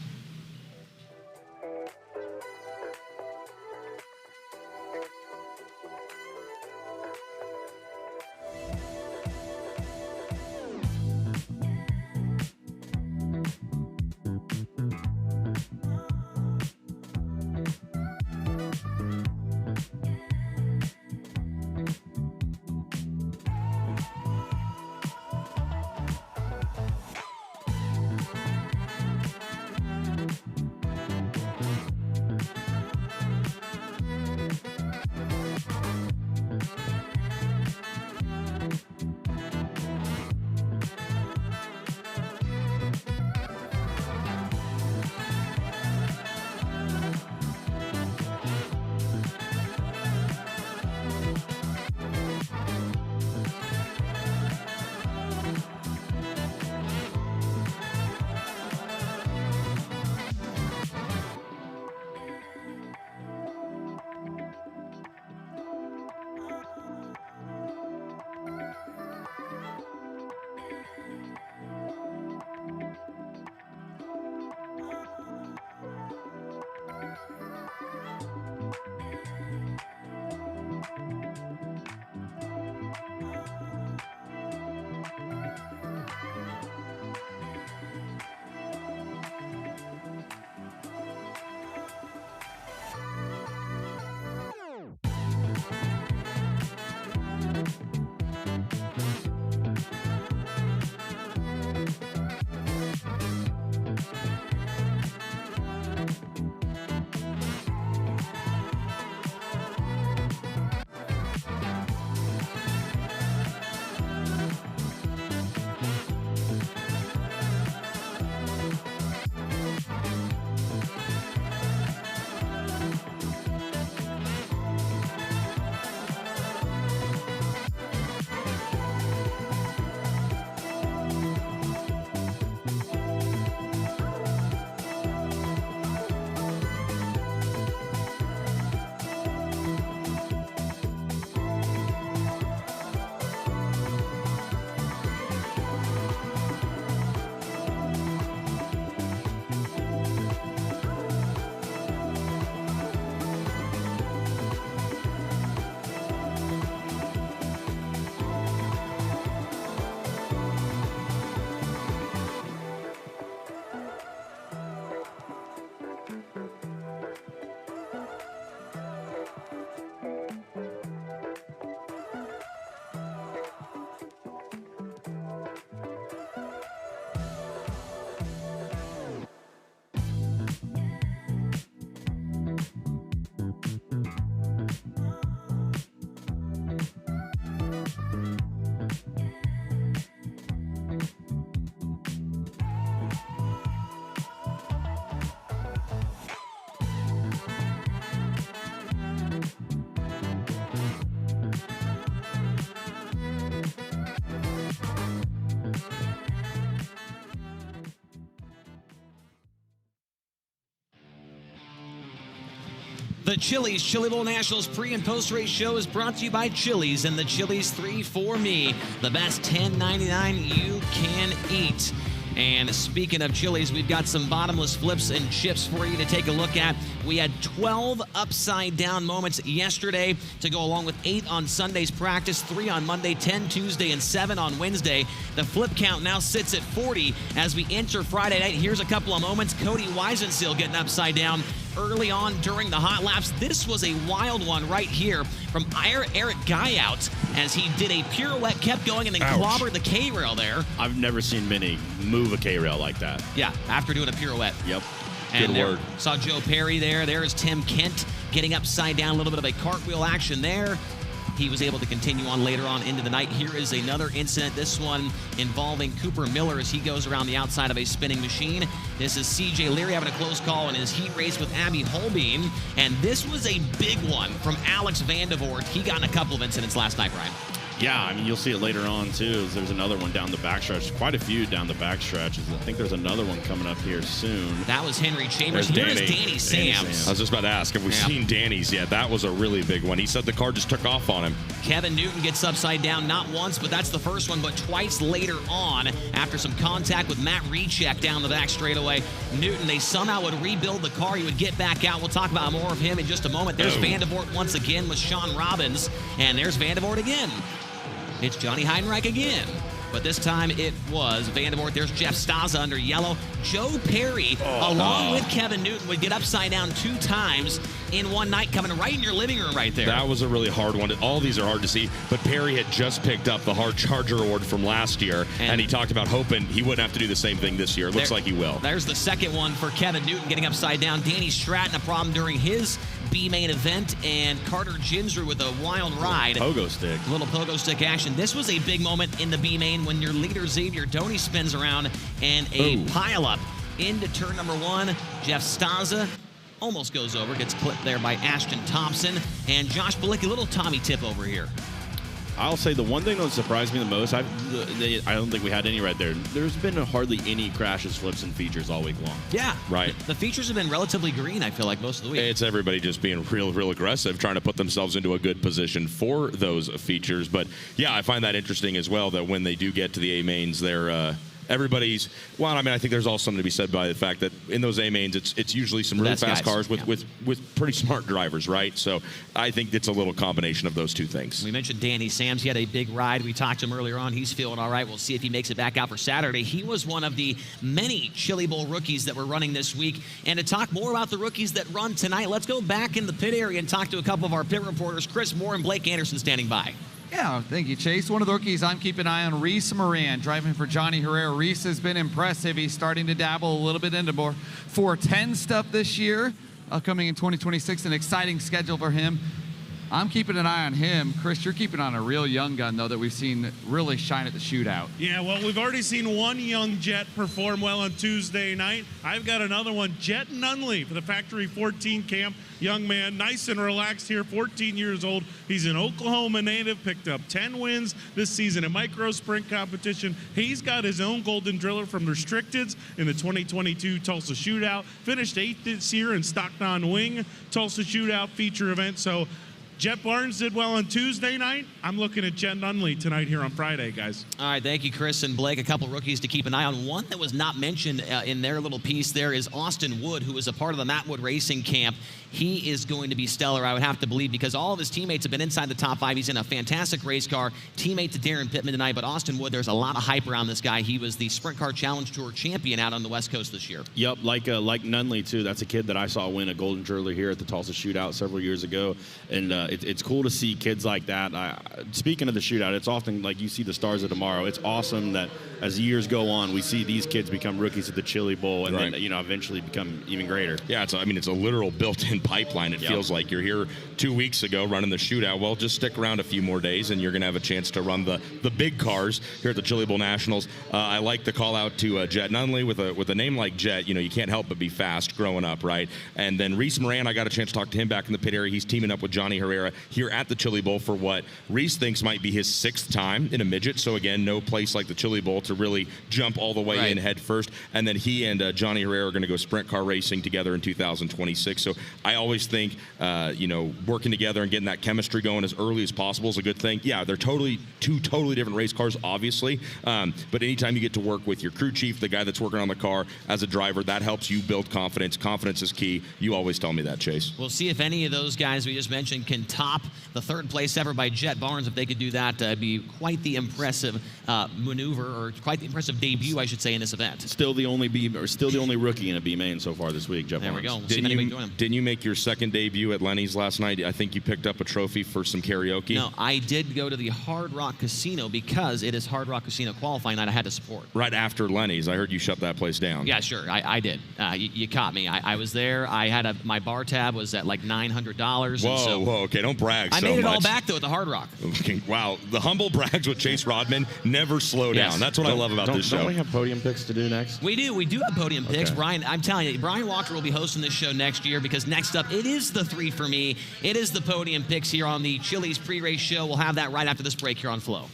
The Chili's Chili Bowl Nationals pre- and post-race show is brought to you by Chili's and the Chili's 3 for Me, the best $10.99 you can eat. And speaking of Chili's, we've got some bottomless flips and chips for you to take a look at. We had 12 upside-down moments yesterday to go along with 8 on Sunday's practice, 3 on Monday, 10 Tuesday, and 7 on Wednesday. The flip count now sits at 40 as we enter Friday night. Here's a couple of moments. Cody Weisenseal getting upside down early on during the hot laps. This was a wild one right here from Eric Guyout as he did a pirouette, kept going, and then clobbered the K-rail there. I've never seen Minnie move a K-rail like that. Yeah, after doing a pirouette. Yep. And Good word. Saw Joe Perry there. There's Tim Kent getting upside down, a little bit of a cartwheel action there. he was able to continue on later on into the night. Here is another incident, this one involving Cooper Miller as he goes around the outside of a spinning machine. This is C.J. Leary having a close call in his heat race with Abby Holbein, and this was a big one from Alex Vandervoort. He got in a couple of incidents last night, Brian. Yeah, I mean, you'll see it later on, too. There's another one down the backstretch. Quite a few down the backstretch. I think there's another one coming up here soon. That was Henry Chambers. Here is Danny Sams. I was just about to ask, have we seen Danny's yet? That was a really big one. He said the car just took off on him. Kevin Newton gets upside down, not once, but that's the first one, but twice later on after some contact with Matt Recheck down the back straightaway. Newton, they somehow would rebuild the car. He would get back out. We'll talk about more of him in just a moment. There's Vandervoort once again with Sean Robbins, and there's Vandervoort again. It's Johnny Heidenreich again. But this time it was Vandervoort. There's Jeff Staza under yellow. Joe Perry, along with Kevin Newton, would get upside down 2 times in one night, coming right in your living room right there. That was a really hard one. All these are hard to see, but Perry had just picked up the Hard Charger Award from last year, and he talked about hoping he wouldn't have to do the same thing this year. It looks like he will. There's the second one for Kevin Newton getting upside down. Danny Stratton, a problem during his B-main event, and Carter Ginsru with a wild ride. Pogo stick. Little pogo stick action. This was a big moment in the B-main when your leader, Xavier Doney, spins around and a pileup into turn number 1. Jeff Staza almost goes over, gets clipped there by Ashton Thompson, and Josh Balicki, little Tommy tip over here. I'll say the one thing that surprised me the most, I don't think we had any right there. There's been hardly any crashes, flips, and features all week long. Yeah. Right. The features have been relatively green, I feel like, most of the week. It's everybody just being real aggressive, trying to put themselves into a good position for those features. But, yeah, I find that interesting as well, that when they do get to the A-mains, they're everybody's, well, I mean, I think there's also something to be said by the fact that in those A-mains, it's usually some really fast cars with pretty smart drivers, right? So I think it's a little combination of those two things. We mentioned Danny Sams. He had a big ride. We talked to him earlier on. He's feeling all right. We'll see if he makes it back out for Saturday. He was one of the many Chili Bowl rookies that were running this week. And to talk more about the rookies that run tonight, let's go back in the pit area and talk to a couple of our pit reporters. Chris Moore and Blake Anderson standing by. Yeah, thank you, Chase. One of the rookies I'm keeping an eye on, Reese Moran, driving for Johnny Herrera. Reese has been impressive. He's starting to dabble a little bit into more 410 stuff this year. Coming in 2026, an exciting schedule for him. I'm keeping an eye on him. Chris, you're keeping on a real young gun, though, that we've seen really shine at the shootout. Yeah, well, we've already seen one young Jet perform well on Tuesday night. I've got another one, Jet Nunley, for the Factory 14 camp. Young man, nice and relaxed here, 14 years old. He's an Oklahoma native, picked up 10 wins this season in micro sprint competition. He's got his own Golden Driller from Restricteds in the 2022 Tulsa Shootout. Finished 8th this year in Stockton Wing Tulsa Shootout feature event. So Jet Barnes did well on Tuesday night. I'm looking at Jet Nunley tonight here on Friday, guys. All right, thank you, Chris and Blake. A couple rookies to keep an eye on. One that was not mentioned in their little piece there is Austin Wood, who is a part of the Matt Wood Racing camp. He is going to be stellar, I would have to believe, because all of his teammates have been inside the top 5. He's in a fantastic race car, teammate to Darren Pittman tonight. But Austin Wood, there's a lot of hype around this guy. He was the Sprint Car Challenge Tour champion out on the West Coast this year. Yep, like Nunley, too. That's a kid that I saw win a Golden Driller here at the Tulsa Shootout several years ago. And it's cool to see kids like that. Speaking of the shootout, it's often like you see the stars of tomorrow. It's awesome that as years go on, we see these kids become rookies at the Chili Bowl and then eventually become even greater. Yeah, it's a literal built-in pipeline. It feels like you're here 2 weeks ago running the shootout. Well, just stick around a few more days and you're going to have a chance to run the big cars here at the Chili Bowl Nationals. I like the call out to Jet Nunley with a name like Jet. You can't help but be fast growing up, right? And then Reese Moran, I got a chance to talk to him back in the pit area. He's teaming up with Johnny Herrera here at the Chili Bowl for what Reese thinks might be his 6th time in a midget. So again, no place like the Chili Bowl to really jump all the way in head first. And then he and Johnny Herrera are going to go sprint car racing together in 2026. So I always think, working together and getting that chemistry going as early as possible is a good thing. Yeah, they're two totally different race cars, obviously. But anytime you get to work with your crew chief, the guy that's working on the car as a driver, that helps you build confidence. Confidence is key. You always tell me that, Chase. We'll see if any of those guys we just mentioned can top the 3rd place ever by Jet Barnes. If they could do that, it'd be quite the impressive maneuver, or quite the impressive debut, I should say, in this event. Still the only rookie in a B main so far this week, Jeff There Barnes. we go. We'll see if anybody join him. Didn't you make your 2nd debut at Lenny's last night? I think you picked up a trophy for some karaoke. No, I did go to the Hard Rock Casino because it is Hard Rock Casino qualifying night. I had to support. Right after Lenny's. I heard you shut that place down. Yeah, sure. I did. You caught me. I was there. I had my bar tab was at like $900. Whoa, Okay, don't brag I so made it much. all back, though, at the Hard Rock. Wow, the humble brags with Chase Rodman never slow down. Yes. That's what I love about this show. Don't we have podium picks to do next? We do have podium picks. Okay. Brian, I'm telling you, Brian Walker will be hosting this show next year because next up, it is the 3 for me. It is the podium picks here on the Chili's pre-race show. We'll have that right after this break here on Flow.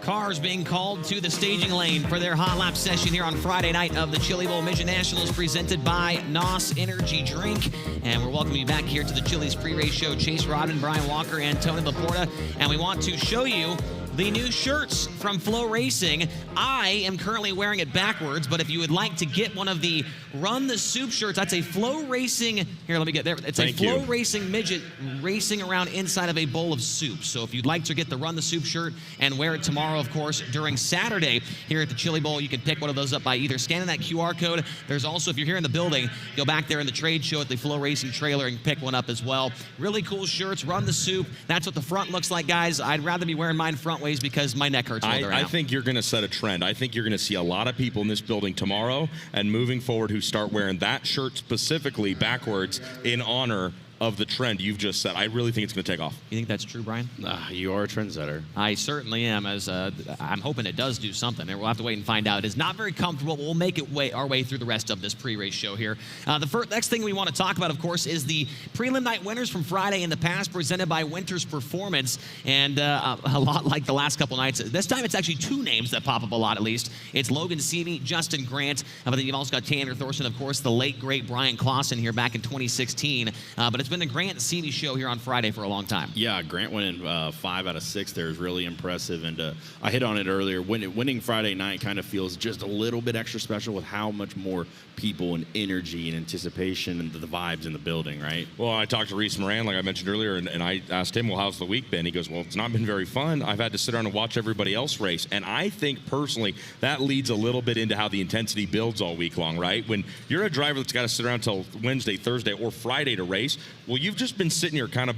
Cars being called to the staging lane for their hot lap session here on Friday night of the Chili Bowl Midget Nationals presented by NOS Energy Drink. And we're welcoming you back here to the Chili's pre-race show. Chase Rodman, Brian Walker, and Tony Laporta. And we want to show you the new shirts from FloRacing. I am currently wearing it backwards, but if you would like to get one of the Run the Soup shirts, that's a FloRacing, here, let me get there. It's a FloRacing midget racing around inside of a bowl of soup. So if you'd like to get the Run the Soup shirt and wear it tomorrow, of course, during Saturday here at the Chili Bowl, you can pick one of those up by either scanning that QR code. There's also, if you're here in the building, go back there in the trade show at the FloRacing trailer and pick one up as well. Really cool shirts, Run the Soup. That's what the front looks like, guys. I'd rather be wearing mine front ways because my neck hurts. I think you're going to set a trend. I think you're going to see a lot of people in this building tomorrow and moving forward who start wearing that shirt specifically backwards in honor of the trend you've just set. I really think it's going to take off. You think that's true, Brian? You are a trendsetter. I certainly am. As I'm hoping it does do something. We'll have to wait and find out. It is not very comfortable. We'll make our way through the rest of this pre-race show here. The next thing we want to talk about, of course, is the prelim night winners from Friday in the past, presented by Winters Performance, and a lot like the last couple nights. This time, it's actually two names that pop up a lot, at least. It's Logan Seavey, Justin Grant, but then you've also got Tanner Thorson, of course, the late great Brian Clausen here back in 2016. But it's been the Grant and Seavey show here on Friday for a long time. Yeah, Grant winning 5 out of 6 there is really impressive, and I hit on it earlier. Winning Friday night kind of feels just a little bit extra special with how much more people and energy and anticipation and the vibes in the building, right? Well, I talked to Reese Moran, like I mentioned earlier, and I asked him, well, how's the week been? He goes, well, it's not been very fun. I've had to sit down and watch everybody else race, and I think personally that leads a little bit into how the intensity builds all week long, right? When you're a driver that's got to sit around until Wednesday, Thursday, or Friday to race, well, you've just been sitting here kind of,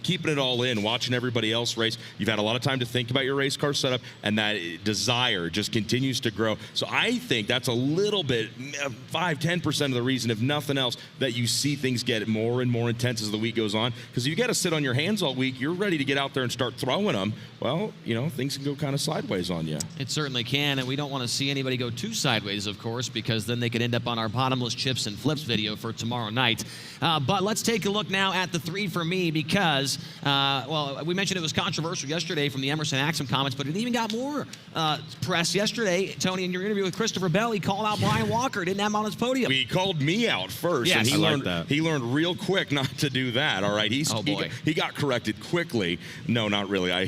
keeping it all in, watching everybody else race. You've had a lot of time to think about your race car setup, and that desire just continues to grow. So I think that's a little bit, 5-10% of the reason, if nothing else, that you see things get more and more intense as the week goes on. Because if you got to sit on your hands all week, you're ready to get out there and start throwing them. Well, things can go kind of sideways on you. It certainly can, and we don't want to see anybody go too sideways, of course, because then they could end up on our bottomless chips and flips video for tomorrow night. But let's take a look now at the 3 for me, because, we mentioned it was controversial yesterday from the Emerson Axum comments, but it even got more press yesterday. Tony, in your interview with Christopher Bell, he called out Brian Walker, didn't have him on his podium. He called me out first, yes. and he learned real quick not to do that, all right? He got corrected quickly. No, not really. I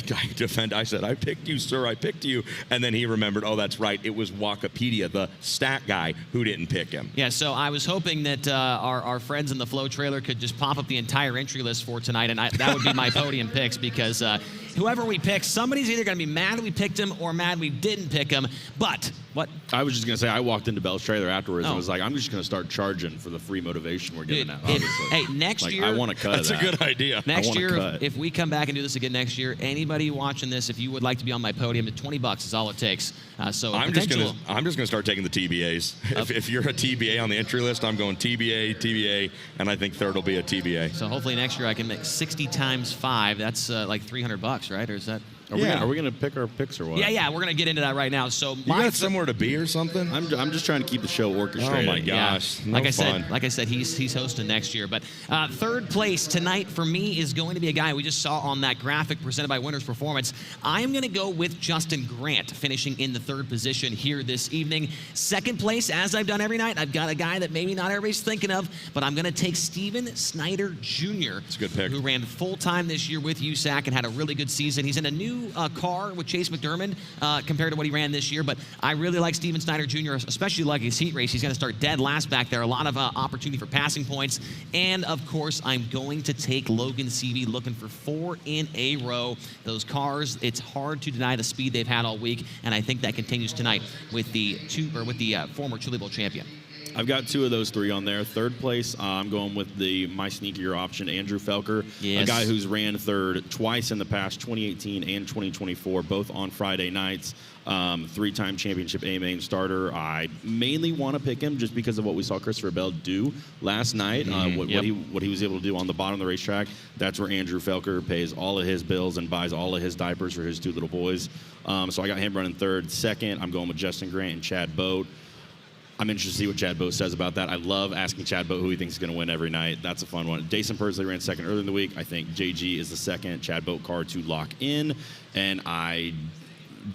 said, I picked you, sir, I picked you. And then he remembered, oh, that's right, it was Wikipedia, the stat guy, who didn't pick him. Yeah, so I was hoping that our friends in the Flow trailer could just pop up the entire entry list for tonight, and that would be my podium picks, because whoever we pick, somebody's either going to be mad we picked him or mad we didn't pick him. But what? I was just going to say, I walked into Bell's trailer afterwards and was like, I'm just going to start charging for the free motivation we're getting out, obviously. Hey, next year. I want to cut That's a good idea. Next year, if we come back and do this again next year, anybody watching this, if you would like to be on my podium, $20 is all it takes. I'm just gonna start taking the TBAs. If you're a TBA on the entry list, I'm going TBA, and I think third will be a TBA. So hopefully next year I can make 60 times 5. That's like $300, right? Or is that? Are we gonna pick our picks or what? Yeah, we're gonna get into that right now. So you got somewhere to be or something? I'm just trying to keep the show orchestrated. Oh my gosh! Yeah. Like I said, he's hosting next year. But third place tonight for me is going to be a guy we just saw on that graphic presented by Winters Performance. I am gonna go with Justin Grant, finishing in the 3rd position here this evening. Second place, as I've done every night, I've got a guy that maybe not everybody's thinking of, but I'm gonna take Steven Snyder Jr. It's a good pick. Who ran full time this year with USAC and had a really good season. He's in a new car with Chase McDermott compared to what he ran this year, but I really like Steven Snyder Jr., especially like his heat race. He's going to start dead last back there. A lot of opportunity for passing points. And, of course, I'm going to take Logan Seavey, looking for 4 in a row. Those cars, it's hard to deny the speed they've had all week, and I think that continues tonight with the former Chili Bowl champion. I've got 2 of those 3 on there. Third place, I'm going with my sneakier option, Andrew Felker, yes. A guy who's ran third twice in the past, 2018 and 2024, both on Friday nights. 3-time championship A-main starter. I mainly want to pick him just because of what we saw Christopher Bell do last night, what he was able to do on the bottom of the racetrack. That's where Andrew Felker pays all of his bills and buys all of his diapers for his 2 little boys. So I got him running third. Second, I'm going with Justin Grant and Chad Boat. I'm interested to see what Chad Boat says about that. I love asking Chad Boat who he thinks is going to win every night. That's a fun one. Jason Pursley ran second earlier in the week. I think JG is the second Chad Boat car to lock in, and I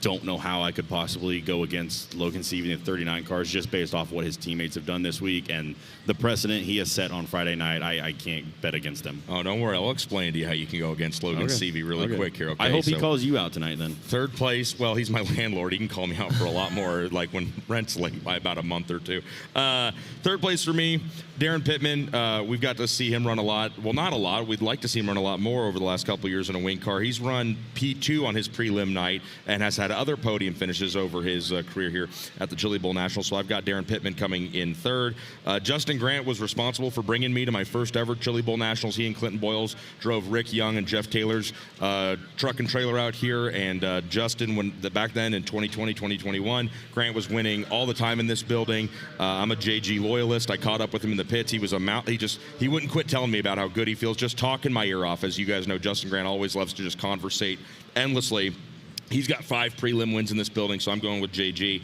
don't know how I could possibly go against Logan Seavey in 39 cars just based off what his teammates have done this week and the precedent he has set on Friday night. I can't bet against him. Oh, don't worry. I'll explain to you how you can go against Logan Seavey really quick here. Okay, I hope he calls you out tonight then. Third place, well, he's my landlord. He can call me out for a lot more, like when rent's late by about a month or 2. Third place for me, Darren Pittman. We've got to see him run a lot. Well, not a lot. We'd like to see him run a lot more over the last couple of years in a wing car. He's run P2 on his prelim night and has has had other podium finishes over his career here at the Chili Bowl Nationals. So I've got Darren Pittman coming in third. Justin Grant was responsible for bringing me to my first ever Chili Bowl Nationals. He and Clinton Boyles drove Rick Young and Jeff Taylor's truck and trailer out here. And Justin, back then in 2020, 2021, Grant was winning all the time in this building. I'm a JG loyalist. I caught up with him in the pits. He was he wouldn't quit telling me about how good he feels, just talking my ear off. As you guys know, Justin Grant always loves to just conversate endlessly. He's got 5 prelim wins in this building, so I'm going with JG.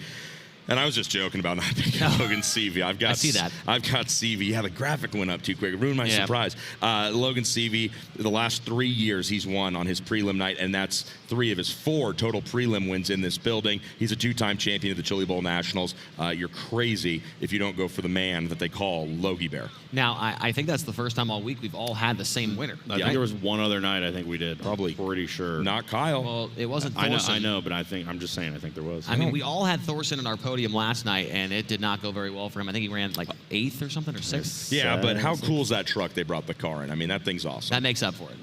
And I was just joking about not picking Logan Seavey. I see that. I've got Seavey. Yeah, the graphic went up too quick. It ruined my surprise. Logan Seavey, the last 3 years he's won on his prelim night, and that's 3 of his 4 total prelim wins in this building. He's a 2-time champion of the Chili Bowl Nationals. You're crazy if you don't go for the man that they call Logie Bear. Now, I think that's the first time all week we've all had the same winner. I think there was one other night I think we did. Probably. Pretty sure. Not Kyle. Well, it wasn't Thorson. I know, but I'm just saying I think there was. I mean, we all had Thorson in our podium last night, and it did not go very well for him. I think he ran like 8th or something, or 6th. Yeah, but how cool is that truck they brought the car in? I mean, that thing's awesome. That makes up for it.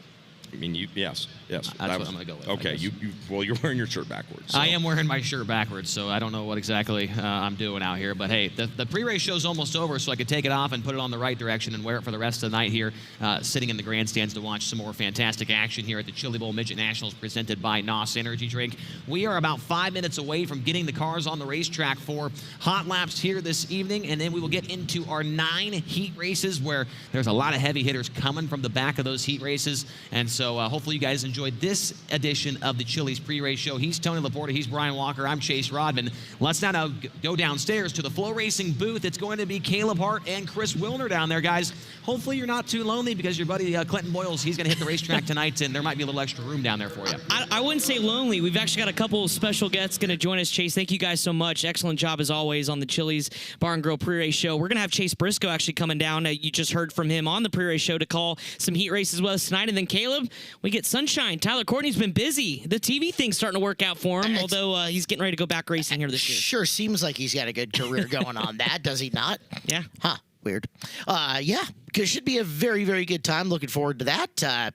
I mean, yes. That's what I'm going to go with. Okay, you're wearing your shirt backwards. So. I am wearing my shirt backwards, so I don't know what exactly I'm doing out here. But hey, the pre-race show's almost over, so I could take it off and put it on the right direction and wear it for the rest of the night here, sitting in the grandstands to watch some more fantastic action here at the Chili Bowl Midget Nationals presented by NOS Energy Drink. We are about 5 minutes away from getting the cars on the racetrack for hot laps here this evening, and then we will get into our 9 heat races where there's a lot of heavy hitters coming from the back of those heat races. And so hopefully you guys enjoyed this edition of the Chili's pre-race show. He's Tony Laporta. He's Brian Walker. I'm Chase Rodman. Let's now go downstairs to the FloRacing booth. It's going to be Caleb Hart and Chris Wilner down there, guys. Hopefully you're not too lonely because your buddy Clinton Boyles, he's going to hit the racetrack tonight, and there might be a little extra room down there for you. I wouldn't say lonely. We've actually got a couple of special guests going to join us, Chase. Thank you guys so much. Excellent job as always on the Chili's Bar and Grill pre-race show. We're going to have Chase Briscoe actually coming down. You just heard from him on the pre-race show to call some heat races with us tonight. And then Caleb, we get sunshine. Tyler Courtney's been busy. The TV thing's starting to work out for him, although he's getting ready to go back racing here this year. Sure seems like he's got a good career going on that, does he not? Yeah. Huh. Weird. Yeah, because it should be a very, very good time. Looking forward to that.